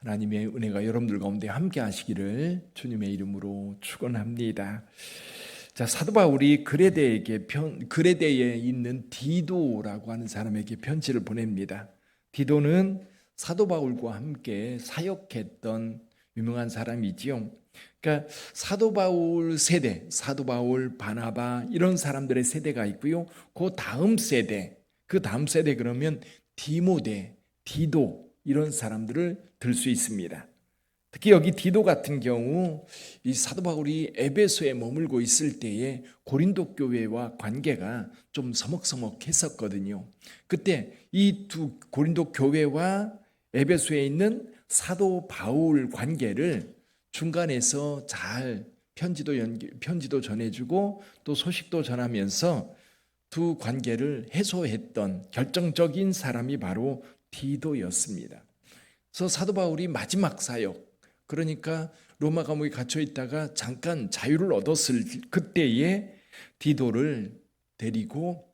하나님의 은혜가 여러분들 가운데 함께 하시기를 주님의 이름으로 축원합니다. 자, 사도 바울이 그레데에 있는 디도라고 하는 사람에게 편지를 보냅니다. 디도는 사도 바울과 함께 사역했던 유명한 사람이지요. 그러니까 사도 바울 세대, 사도 바울, 바나바 이런 사람들의 세대가 있고요. 그 다음 세대 그러면 디모데, 디도 이런 사람들을 들 수 있습니다. 특히 여기 디도 같은 경우 이 사도 바울이 에베소에 머물고 있을 때에 고린도 교회와 관계가 좀 서먹서먹했었거든요. 그때 이 두 고린도 교회와 에베소에 있는 사도 바울 관계를 중간에서 잘 편지도 전해주고 또 소식도 전하면서 두 관계를 해소했던 결정적인 사람이 바로 디도였습니다. 그래서 사도 바울이 마지막 사역, 그러니까 로마 감옥에 갇혀 있다가 잠깐 자유를 얻었을 그때에 디도를 데리고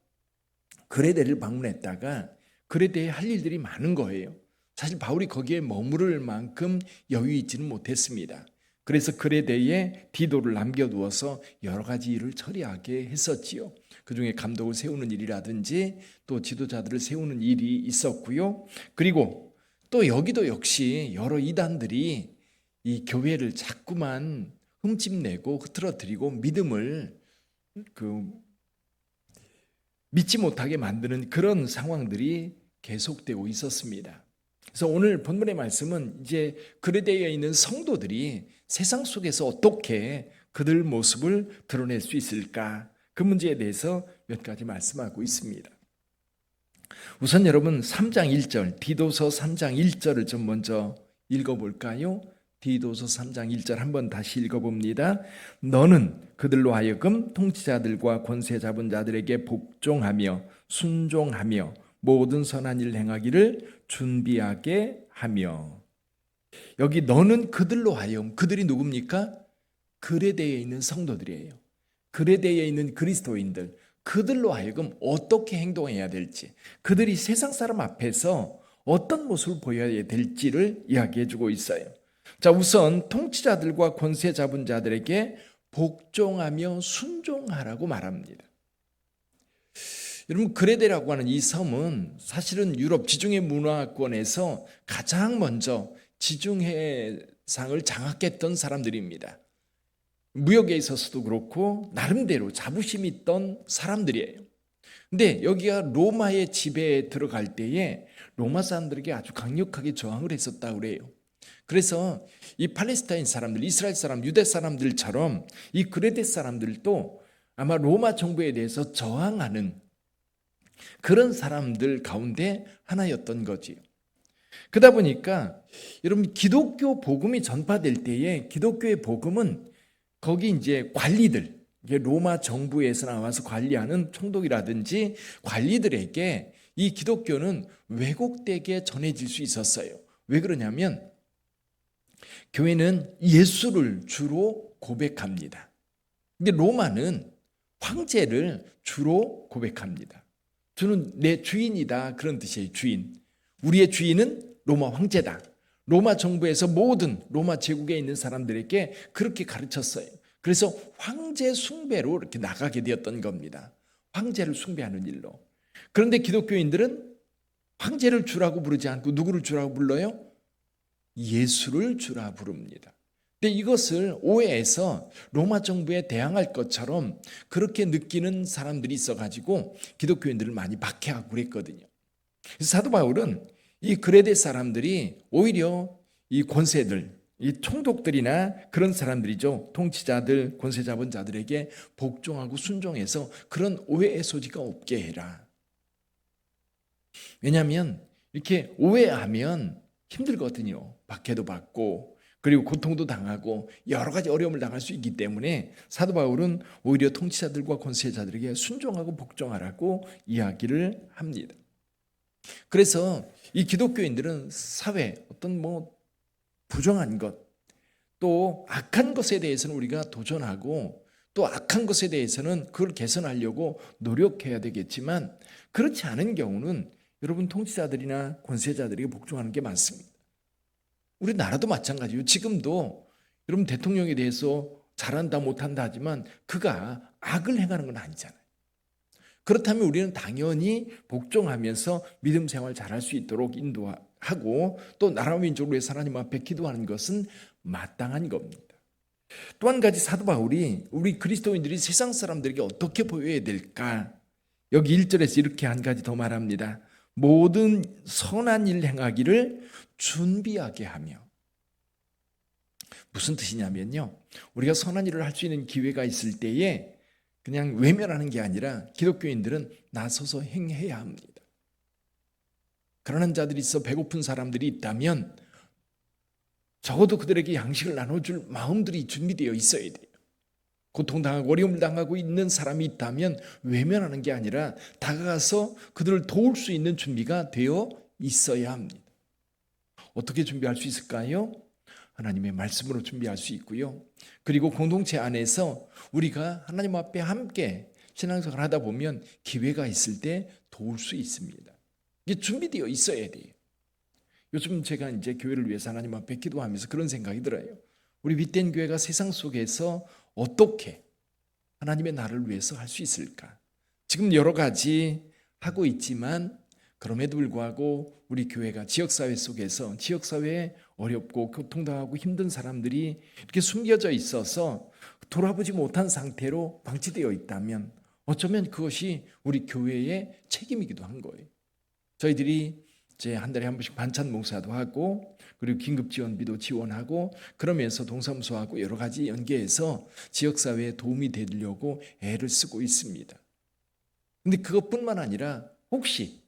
그레데를 방문했다가 그레데에 할 일들이 많은 거예요. 사실 바울이 거기에 머무를 만큼 여유 있지는 못했습니다. 그래서 그레데에 디도를 남겨두어서 여러 가지 일을 처리하게 했었지요. 그중에 감독을 세우는 일이라든지 또 지도자들을 세우는 일이 있었고요. 그리고 또 여기도 역시 여러 이단들이 이 교회를 자꾸만 흠집내고 흐트러뜨리고 믿음을 믿지 못하게 만드는 그런 상황들이 계속되고 있었습니다. 그래서 오늘 본문의 말씀은 이제 그레데에 있는 성도들이 세상 속에서 어떻게 그들 모습을 드러낼 수 있을까? 그 문제에 대해서 몇 가지 말씀하고 있습니다. 우선 여러분 3장 1절, 디도서 3장 1절을 좀 먼저 읽어볼까요? 디도서 3장 1절 한번 다시 읽어봅니다. 너는 그들로 하여금 통치자들과 권세 잡은 자들에게 복종하며 순종하며 모든 선한 일 행하기를 준비하게 하며. 여기 너는 그들로 하여금, 그들이 누굽니까? 그레데에 있는 성도들이에요. 그레데에 있는 그리스도인들, 그들로 하여금 어떻게 행동해야 될지, 그들이 세상 사람 앞에서 어떤 모습을 보여야 될지를 이야기해 주고 있어요. 자, 우선 통치자들과 권세 잡은 자들에게 복종하며 순종하라고 말합니다. 여러분, 그레데라고 하는 이 섬은 사실은 유럽 지중해 문화권에서 가장 먼저 지중해상을 장악했던 사람들입니다. 무역에 있어서도 그렇고 나름대로 자부심 있던 사람들이에요. 근데 여기가 로마의 지배에 들어갈 때에 로마 사람들에게 아주 강력하게 저항을 했었다고 그래요. 그래서 이 팔레스타인 사람들, 이스라엘 사람, 유대 사람들처럼 이 그레데 사람들도 아마 로마 정부에 대해서 저항하는 그런 사람들 가운데 하나였던 거지요. 그러다 보니까 여러분 기독교 복음이 전파될 때에 기독교의 복음은 거기 이제 관리들, 로마 정부에서 나와서 관리하는 총독이라든지 관리들에게 이 기독교는 왜곡되게 전해질 수 있었어요. 왜 그러냐면 교회는 예수를 주로 고백합니다. 근데 로마는 황제를 주로 고백합니다. 주는 내 주인이다, 그런 뜻이에요. 주인. 우리의 주인은 로마 황제다. 로마 정부에서 모든 로마 제국에 있는 사람들에게 그렇게 가르쳤어요. 그래서 황제 숭배로 이렇게 나가게 되었던 겁니다. 황제를 숭배하는 일로. 그런데 기독교인들은 황제를 주라고 부르지 않고 누구를 주라고 불러요? 예수를 주라 부릅니다. 근데 이것을 오해해서 로마 정부에 대항할 것처럼 그렇게 느끼는 사람들이 있어가지고 기독교인들을 많이 박해하고 그랬거든요. 그래서 사도 바울은 이 그레데 사람들이 오히려 이 권세들, 이 총독들이나 그런 사람들이죠. 통치자들, 권세 잡은 자들에게 복종하고 순종해서 그런 오해의 소지가 없게 해라. 왜냐하면 이렇게 오해하면 힘들거든요. 박해도 받고 그리고 고통도 당하고 여러 가지 어려움을 당할 수 있기 때문에 사도 바울은 오히려 통치자들과 권세자들에게 순종하고 복종하라고 이야기를 합니다. 그래서 이 기독교인들은 사회 어떤 부정한 것, 또 악한 것에 대해서는 우리가 도전하고 또 악한 것에 대해서는 그걸 개선하려고 노력해야 되겠지만 그렇지 않은 경우는 여러분 통치자들이나 권세자들에게 복종하는 게 많습니다. 우리나라도 마찬가지예요. 지금도 여러분 대통령에 대해서 잘한다 못한다 하지만 그가 악을 행하는 건 아니잖아요. 그렇다면 우리는 당연히 복종하면서 믿음 생활 잘할 수 있도록 인도하고 또 나라 민족을 위해서 하나님 앞에 기도하는 것은 마땅한 겁니다. 또 한 가지 사도 바울이 우리 그리스도인들이 세상 사람들에게 어떻게 보여야 될까? 여기 1절에서 이렇게 한 가지 더 말합니다. 모든 선한 일 행하기를 준비하게 하며. 무슨 뜻이냐면요, 우리가 선한 일을 할 수 있는 기회가 있을 때에 그냥 외면하는 게 아니라 기독교인들은 나서서 행해야 합니다. 그러는 자들이 있어 배고픈 사람들이 있다면 적어도 그들에게 양식을 나눠줄 마음들이 준비되어 있어야 돼요. 고통당하고 어려움을 당하고 있는 사람이 있다면 외면하는 게 아니라 다가가서 그들을 도울 수 있는 준비가 되어 있어야 합니다. 어떻게 준비할 수 있을까요? 하나님의 말씀으로 준비할 수 있고요. 그리고 공동체 안에서 우리가 하나님 앞에 함께 신앙생활을 하다 보면 기회가 있을 때 도울 수 있습니다. 이게 준비되어 있어야 돼요. 요즘 제가 이제 교회를 위해서 하나님 앞에 기도하면서 그런 생각이 들어요. 우리 윗된 교회가 세상 속에서 어떻게 하나님의 나라를 위해서 할 수 있을까? 지금 여러 가지 하고 있지만 그럼에도 불구하고 우리 교회가 지역사회 속에서 지역사회에 어렵고 고통당하고 힘든 사람들이 이렇게 숨겨져 있어서 돌아보지 못한 상태로 방치되어 있다면 어쩌면 그것이 우리 교회의 책임이기도 한 거예요. 저희들이 이제 한 달에 한 번씩 반찬 봉사도 하고 그리고 긴급 지원비도 지원하고 그러면서 동사무소하고 여러 가지 연계해서 지역사회에 도움이 되려고 애를 쓰고 있습니다. 근데 그것뿐만 아니라 혹시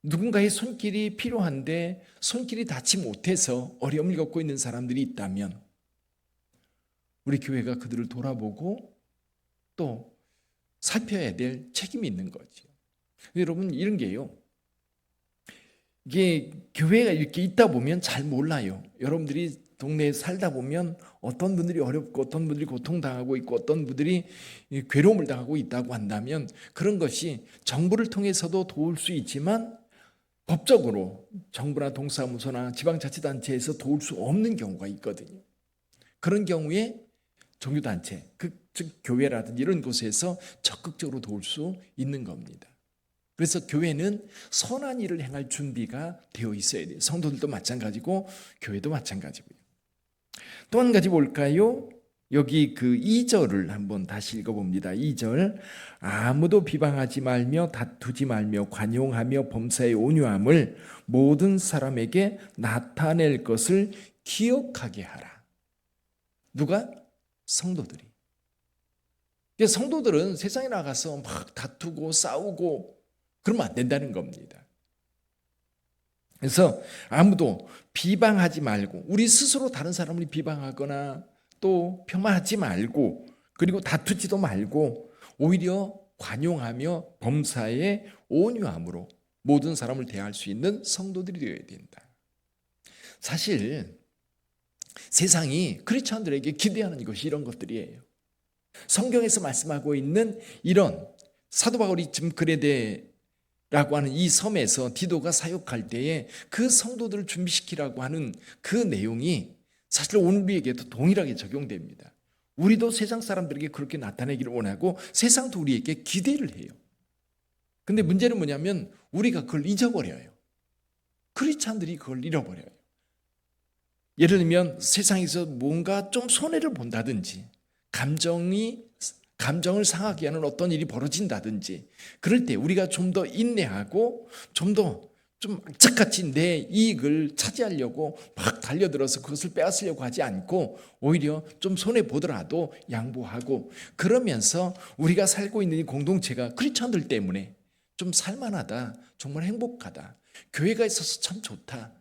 누군가의 손길이 필요한데 손길이 닿지 못해서 어려움을 겪고 있는 사람들이 있다면 우리 교회가 그들을 돌아보고 또 살펴야 될 책임이 있는 거죠. 여러분 이런 게요. 이게 교회가 이렇게 있다 보면 잘 몰라요. 여러분들이 동네에 살다 보면 어떤 분들이 어렵고 어떤 분들이 고통당하고 있고 어떤 분들이 괴로움을 당하고 있다고 한다면 그런 것이 정부를 통해서도 도울 수 있지만 법적으로 정부나 동사무소나 지방자치단체에서 도울 수 없는 경우가 있거든요. 그런 경우에 종교단체, 즉 교회라든지 이런 곳에서 적극적으로 도울 수 있는 겁니다. 그래서 교회는 선한 일을 행할 준비가 되어 있어야 돼요. 성도들도 마찬가지고 교회도 마찬가지고요. 또 한 가지 볼까요? 여기 그 2절을 한번 다시 읽어봅니다. 2절 아무도 비방하지 말며 다투지 말며 관용하며 범사의 온유함을 모든 사람에게 나타낼 것을 기억하게 하라. 누가? 성도들이. 성도들은 세상에 나가서 막 다투고 싸우고 그러면 안 된다는 겁니다. 그래서 아무도 비방하지 말고 우리 스스로 다른 사람을 비방하거나 또 폄하하지 말고 그리고 다투지도 말고 오히려 관용하며 범사의 온유함으로 모든 사람을 대할 수 있는 성도들이 되어야 된다. 사실 세상이 크리스천들에게 기대하는 것이 이런 것들이에요. 성경에서 말씀하고 있는 이런 사도 바울이 지금 그레데라고 하는 이 섬에서 디도가 사역할 때에 그 성도들을 준비시키라고 하는 그 내용이 사실 오늘 우리에게도 동일하게 적용됩니다. 우리도 세상 사람들에게 그렇게 나타내기를 원하고 세상도 우리에게 기대를 해요. 근데 문제는 뭐냐면 우리가 그걸 잊어버려요. 크리스찬들이 그걸 잃어버려요. 예를 들면 세상에서 뭔가 좀 손해를 본다든지 감정을 상하게 하는 어떤 일이 벌어진다든지 그럴 때 우리가 좀 더 인내하고 좀 악착같이 내 이익을 차지하려고 막 달려들어서 그것을 빼앗으려고 하지 않고 오히려 좀 손해보더라도 양보하고 그러면서 우리가 살고 있는 이 공동체가 크리스천들 때문에 좀 살만하다, 정말 행복하다, 교회가 있어서 참 좋다,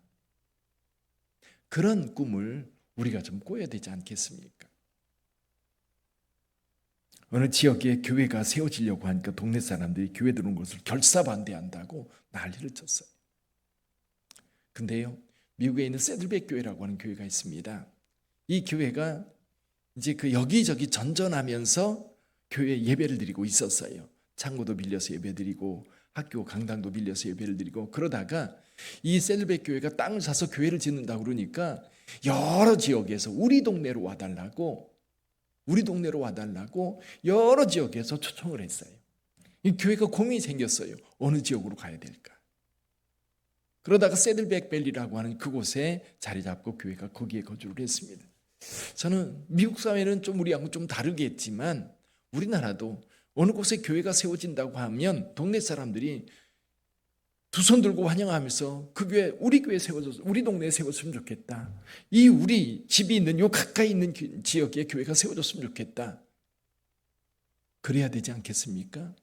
그런 꿈을 우리가 좀 꿔야 되지 않겠습니까? 어느 지역에 교회가 세워지려고 하니까 동네 사람들이 교회 들어온 것을 결사반대한다고 난리를 쳤어요. 근데요, 미국에 있는 세들백 교회라고 하는 교회가 있습니다. 이 교회가 이제 그 여기저기 전전하면서 교회 예배를 드리고 있었어요. 창고도 빌려서 예배 드리고 학교 강당도 빌려서 예배를 드리고, 그러다가 이 셀백 교회가 땅을 사서 교회를 짓는다고 그러니까 여러 지역에서 우리 동네로 와달라고 여러 지역에서 초청을 했어요. 이 교회가 고민이 생겼어요. 어느 지역으로 가야 될까? 그러다가 세들백 밸리라고 하는 그곳에 자리 잡고 교회가 거기에 거주를 했습니다. 저는 미국 사회는 좀 우리하고 좀 다르겠지만 우리나라도 어느 곳에 교회가 세워진다고 하면 동네 사람들이 두 손 들고 환영하면서 그 교회, 우리 교회 세워져서 우리 동네에 세웠으면 좋겠다. 이 우리 집이 있는 요 가까이 있는 지역에 교회가 세워졌으면 좋겠다. 그래야 되지 않겠습니까?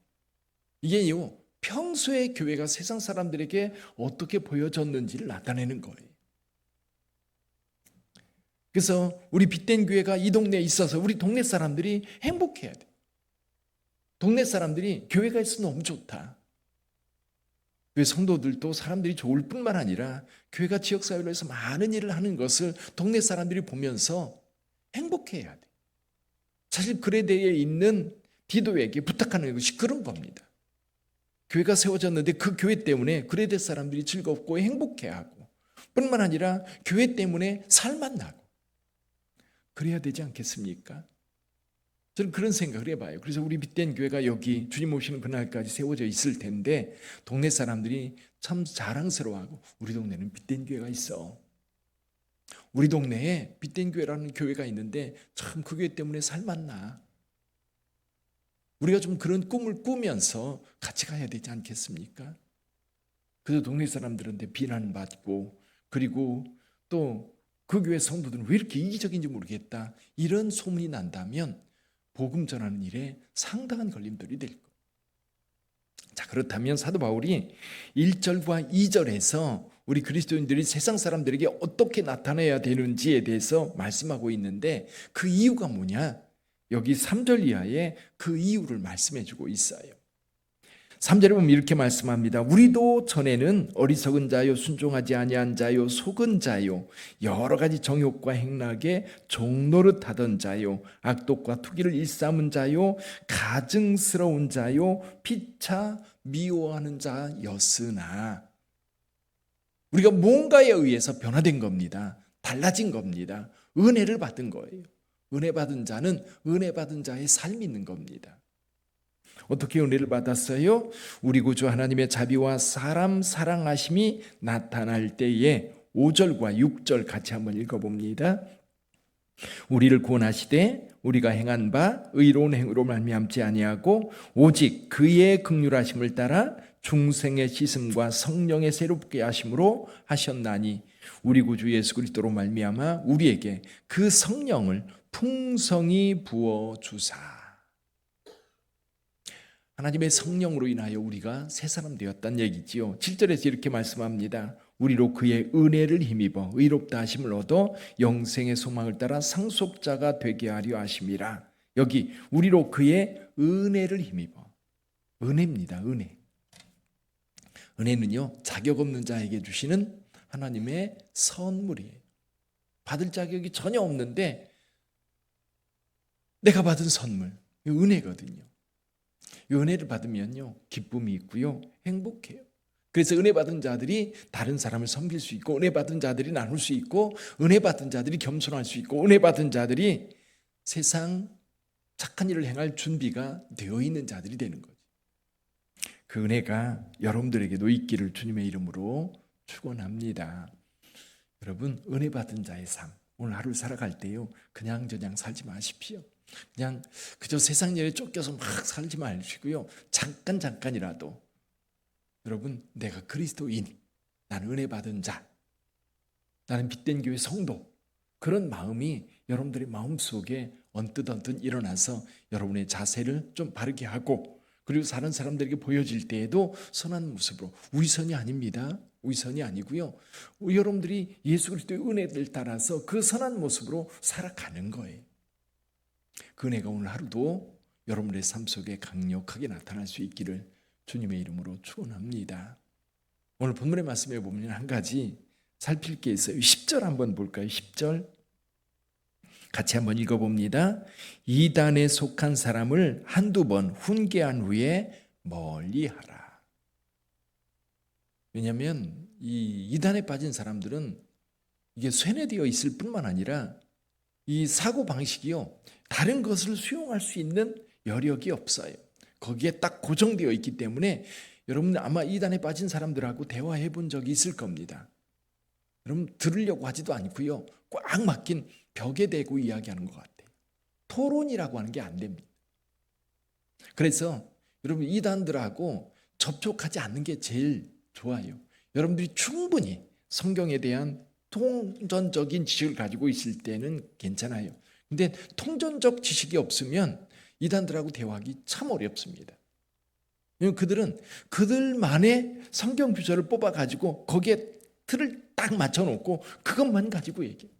이게요, 평소에 교회가 세상 사람들에게 어떻게 보여졌는지를 나타내는 거예요. 그래서 우리 빛된 교회가 이 동네에 있어서 우리 동네 사람들이 행복해야 돼. 동네 사람들이 교회가 있으면 너무 좋다. 교회 성도들도 사람들이 좋을 뿐만 아니라 교회가 지역사회로 해서 많은 일을 하는 것을 동네 사람들이 보면서 행복해야 돼. 사실 그레데에 있는 디도에게 부탁하는 것이 그런 겁니다. 교회가 세워졌는데 그 교회 때문에 그레데 사람들이 즐겁고 행복해하고 뿐만 아니라 교회 때문에 살만 나고 그래야 되지 않겠습니까? 저는 그런 생각을 해봐요. 그래서 우리 빛된 교회가 여기 주님 오시는 그날까지 세워져 있을 텐데 동네 사람들이 참 자랑스러워하고 우리 동네는 빛된 교회가 있어. 우리 동네에 빛된 교회라는 교회가 있는데 참 그 교회 때문에 살만 나. 우리가 좀 그런 꿈을 꾸면서 같이 가야 되지 않겠습니까? 그래서 동네 사람들한테 비난받고 그리고 또 그 교회 성도들은 왜 이렇게 이기적인지 모르겠다. 이런 소문이 난다면 복음 전하는 일에 상당한 걸림돌이 될 거예요. 자, 그렇다면 사도 바울이 1절과 2절에서 우리 그리스도인들이 세상 사람들에게 어떻게 나타나야 되는지에 대해서 말씀하고 있는데 그 이유가 뭐냐? 여기 3절 이하에 그 이유를 말씀해 주고 있어요. 3절에 보면 이렇게 말씀합니다. 우리도 전에는 어리석은 자요, 순종하지 아니한 자요, 속은 자요, 여러 가지 정욕과 행락에 종노릇하던 자요, 악독과 투기를 일삼은 자요, 가증스러운 자요, 피차 미워하는 자였으나 우리가 뭔가에 의해서 변화된 겁니다. 달라진 겁니다. 은혜를 받은 거예요. 은혜 받은 자는 은혜 받은 자의 삶이 있는 겁니다. 어떻게 은혜를 받았어요? 우리 구주 하나님의 자비와 사람 사랑하심이 나타날 때에 5절과 6절 같이 한번 읽어봅니다. 우리를 구원하시되 우리가 행한 바 의로운 행위로 말미암지 아니하고 오직 그의 긍휼하심을 따라 중생의 씻음과 성령의 새롭게 하심으로 하셨나니 우리 구주 예수 그리스도로 말미암아 우리에게 그 성령을 풍성히 부어 주사. 하나님의 성령으로 인하여 우리가 새 사람 되었다는 얘기지요. 7절에서 이렇게 말씀합니다. 우리로 그의 은혜를 힘입어 의롭다 하심을 얻어 영생의 소망을 따라 상속자가 되게 하려 하심이라. 여기 우리로 그의 은혜를 힘입어. 은혜입니다. 은혜. 은혜는요, 자격 없는 자에게 주시는 하나님의 선물이에요. 받을 자격이 전혀 없는데 내가 받은 선물, 은혜거든요. 이 은혜를 받으면요, 기쁨이 있고요, 행복해요. 그래서 은혜 받은 자들이 다른 사람을 섬길 수 있고, 은혜 받은 자들이 나눌 수 있고, 은혜 받은 자들이 겸손할 수 있고, 은혜 받은 자들이 세상 착한 일을 행할 준비가 되어 있는 자들이 되는 거죠. 그 은혜가 여러분들에게도 있기를 주님의 이름으로 축원합니다. 여러분, 은혜 받은 자의 삶, 오늘 하루 살아갈 때요, 그냥 저냥 살지 마십시오. 그냥 그저 세상 일에 쫓겨서 막 살지 마시고요, 잠깐이라도 여러분, 내가 그리스도인, 나는 은혜 받은 자, 나는 빛된 교회 성도, 그런 마음이 여러분들의 마음속에 언뜻 일어나서 여러분의 자세를 좀 바르게 하고, 그리고 다른 사람들에게 보여질 때에도 선한 모습으로, 위선이 아닙니다. 위선이 아니고요, 여러분들이 예수 그리스도의 은혜를 따라서 그 선한 모습으로 살아가는 거예요. 그 은혜가 오늘 하루도 여러분의 삶 속에 강력하게 나타날 수 있기를 주님의 이름으로 축원합니다. 오늘 본문의 말씀에 보면 한 가지 살필 게 있어요. 10절 한번 볼까요? 10절 같이 한번 읽어봅니다. 이단에 속한 사람을 한두 번 훈계한 후에 멀리하라. 왜냐하면 이 이단에 빠진 사람들은 이게 쇠뇌되어 있을 뿐만 아니라 이 사고 방식이요, 다른 것을 수용할 수 있는 여력이 없어요. 거기에 딱 고정되어 있기 때문에 여러분 아마 이단에 빠진 사람들하고 대화해 본 적이 있을 겁니다. 여러분 들으려고 하지도 않고요, 꽉 막힌 벽에 대고 이야기하는 것 같아요. 토론이라고 하는 게 안 됩니다. 그래서 여러분 이단들하고 접촉하지 않는 게 제일 좋아요. 여러분들이 충분히 성경에 대한 통전적인 지식을 가지고 있을 때는 괜찮아요. 근데 통전적 지식이 없으면 이단들하고 대화하기 참 어렵습니다. 왜냐하면 그들은 그들만의 성경 구절을 뽑아가지고 거기에 틀을 딱 맞춰놓고 그것만 가지고 얘기해요.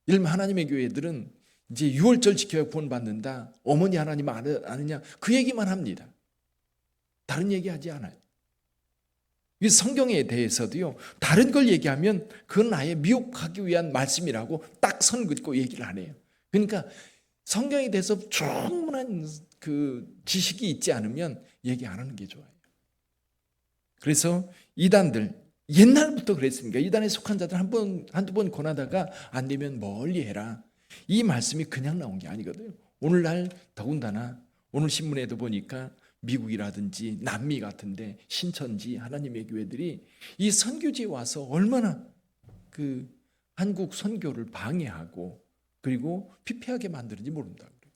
예를 들면 하나님의 교회들은 이제 유월절 지켜야 구원받는다, 어머니 하나님 아느냐, 그 얘기만 합니다. 다른 얘기하지 않아요. 이 성경에 대해서도요, 다른 걸 얘기하면 그건 아예 미혹하기 위한 말씀이라고 딱 선 긋고 얘기를 안 해요. 그러니까 성경에 대해서 충분한 그 지식이 있지 않으면 얘기 안 하는 게 좋아요. 그래서 이단들 옛날부터 그랬습니까? 이단에 속한 자들 한두 번 권하다가 안 되면 멀리 해라. 이 말씀이 그냥 나온 게 아니거든요. 오늘날 더군다나 오늘 신문에도 보니까 미국이라든지 남미 같은데 신천지 하나님의 교회들이 이 선교지에 와서 얼마나 그 한국 선교를 방해하고 그리고 피폐하게 만드는지 모른다 그래요.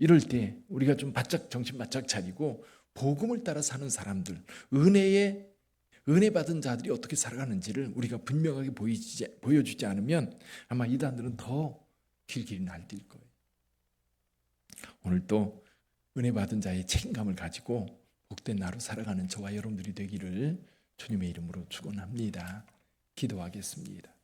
이럴 때 우리가 좀 바짝 정신 바짝 차리고 복음을 따라 사는 사람들, 은혜 받은 자들이 어떻게 살아가는지를 우리가 분명하게 보여주지 않으면 아마 이단들은 더 길길이 날뛸 거예요. 오늘 또 은혜 받은 자의 책임감을 가지고 복된 나로 살아가는 저와 여러분들이 되기를 주님의 이름으로 축원합니다. 기도하겠습니다.